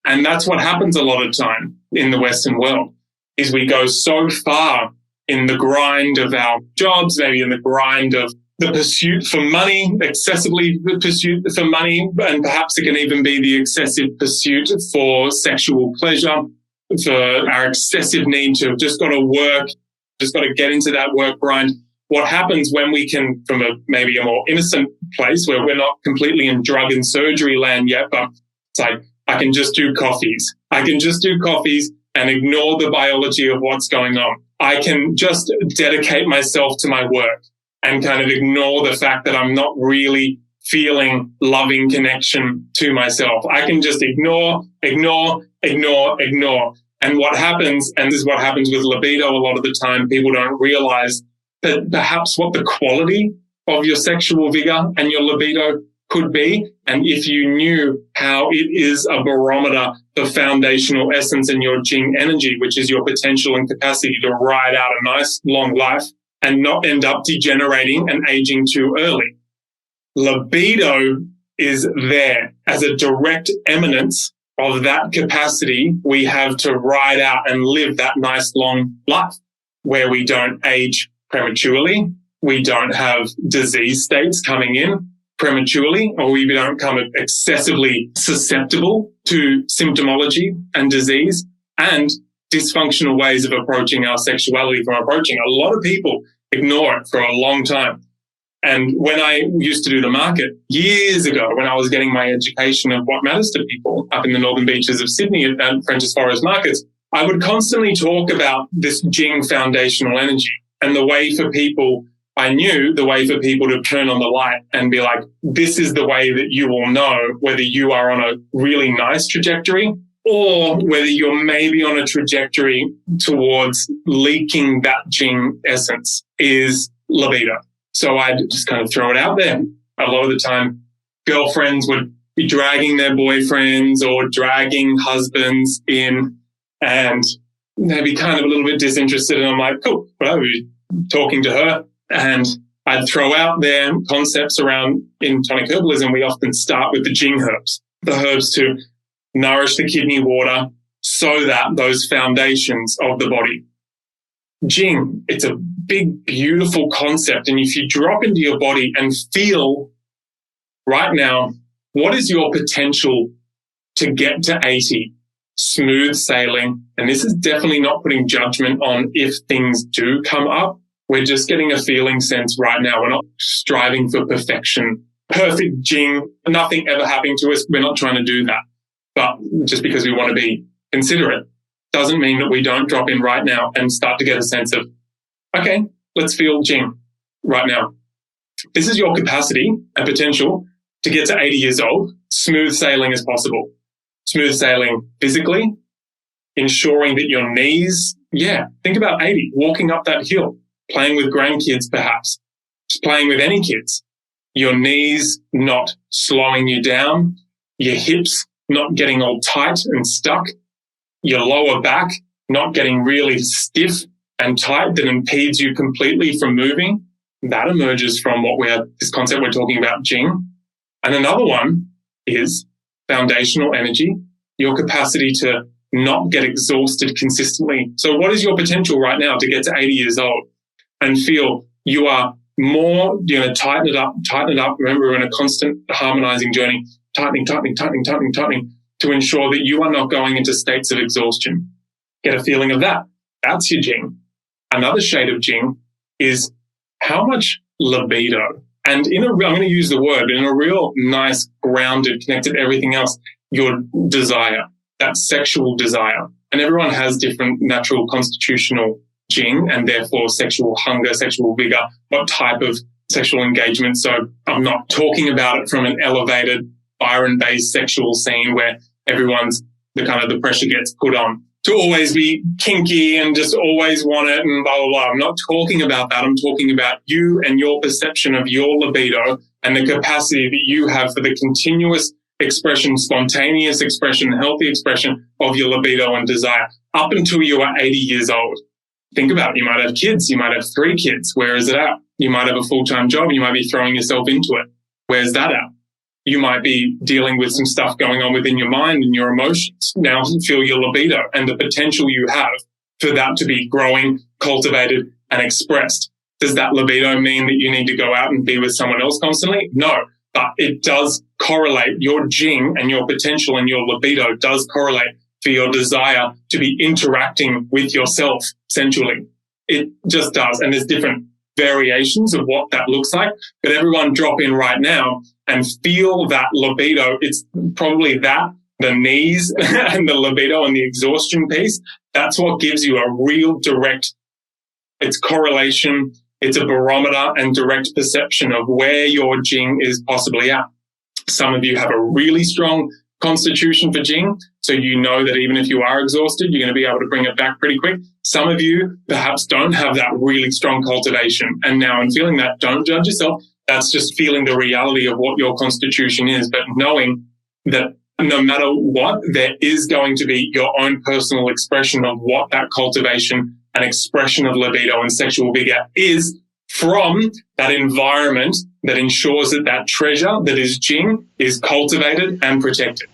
And that's what happens a lot of time in the Western world, is we go so far in the grind of our jobs, maybe in the grind of the pursuit for money, excessively the pursuit for money, and perhaps it can even be the excessive pursuit for sexual pleasure, for our excessive need to just got to work, just got to get into that work grind. What happens when we can, from maybe a more innocent place where we're not completely in drug and surgery land yet, but it's like, I can just do coffees. I can just do coffees and ignore the biology of what's going on. I can just dedicate myself to my work and kind of ignore the fact that I'm not really feeling loving connection to myself. I can just ignore. And what happens, and this is what happens with libido a lot of the time, people don't realize that perhaps what the quality of your sexual vigor and your libido could be. And if you knew how it is a barometer for foundational essence in your Jing energy, which is your potential and capacity to ride out a nice long life and not end up degenerating and aging too early. Libido is there as a direct eminence of that capacity we have to ride out and live that nice long life where we don't age prematurely, we don't have disease states coming in prematurely, or we don't become excessively susceptible to symptomology and disease and dysfunctional ways of approaching our sexuality from approaching. A lot of people ignore it for a long time. And when I used to do the market years ago, when I was getting my education of what matters to people up in the northern beaches of Sydney at Frenchs Forest Markets, I would constantly talk about this Jing foundational energy and the way for people, I knew the way for people to turn on the light and be like, this is the way that you will know whether you are on a really nice trajectory or whether you're maybe on a trajectory towards leaking that Jing essence is libido. So I'd just kind of throw it out there. A lot of the time, girlfriends would be dragging their boyfriends or dragging husbands in, and they'd be kind of a little bit disinterested. And I'm like, cool, well, I'd be talking to her. And I'd throw out there concepts around, in tonic herbalism, we often start with the Jing herbs, the herbs to nourish the kidney water so that those foundations of the body. Jing, it's a big, beautiful concept. And if you drop into your body and feel right now, what is your potential to get to 80? Smooth sailing. And this is definitely not putting judgment on if things do come up. We're just getting a feeling sense right now. We're not striving for perfection, perfect Jing, nothing ever happening to us. We're not trying to do that. But just because we want to be considerate doesn't mean that we don't drop in right now and start to get a sense of, okay, let's feel Jing right now. This is your capacity and potential to get to 80 years old, smooth sailing as possible. Smooth sailing physically, ensuring that your knees, think about 80, walking up that hill, playing with grandkids perhaps, just playing with any kids. Your knees not slowing you down, your hips not getting all tight and stuck, your lower back not getting really stiff and tight that impedes you completely from moving. That emerges from this concept we're talking about, Jing. And another one is foundational energy, your capacity to not get exhausted consistently. So what is your potential right now to get to 80 years old and feel you are more, tighten it up. Remember, we're in a constant harmonizing journey, tightening to ensure that you are not going into states of exhaustion. Get a feeling of that. That's your Jing. Another shade of Jing is how much libido. And I'm going to use the word in a real nice, grounded, connected to everything else, your desire, that sexual desire. And everyone has different natural constitutional Jing and therefore sexual hunger, sexual vigor, what type of sexual engagement. So I'm not talking about it from an elevated Byron-based sexual scene where everyone's the pressure gets put on to always be kinky and just always want it and blah, blah, blah. I'm not talking about that. I'm talking about you and your perception of your libido and the capacity that you have for the continuous expression, spontaneous expression, healthy expression of your libido and desire up until you are 80 years old. Think about it. You might have kids. You might have 3 kids. Where is it at? You might have a full-time job. You might be throwing yourself into it. Where's that at? you might be dealing with some stuff going on within your mind and your emotions. Now feel your libido and the potential you have for that to be growing, cultivated, and expressed. Does that libido mean that you need to go out and be with someone else constantly? No, but it does correlate. Your jing and your potential and your libido does correlate for your desire to be interacting with yourself sensually. It just does. And there's different variations of what that looks like. But everyone drop in right now and feel that libido. It's probably that, the knees and the libido and the exhaustion piece. That's what gives you a real direct, it's correlation. It's a barometer and direct perception of where your jing is possibly at. Some of you have a really strong constitution for jing, so you know that even if you are exhausted, you're going to be able to bring it back pretty quick. Some of you perhaps don't have that really strong cultivation. And now in feeling that, don't judge yourself. That's just feeling the reality of what your constitution is, but knowing that no matter what, there is going to be your own personal expression of what that cultivation and expression of libido and sexual vigor is from that environment that ensures that that treasure that is jing is cultivated and protected.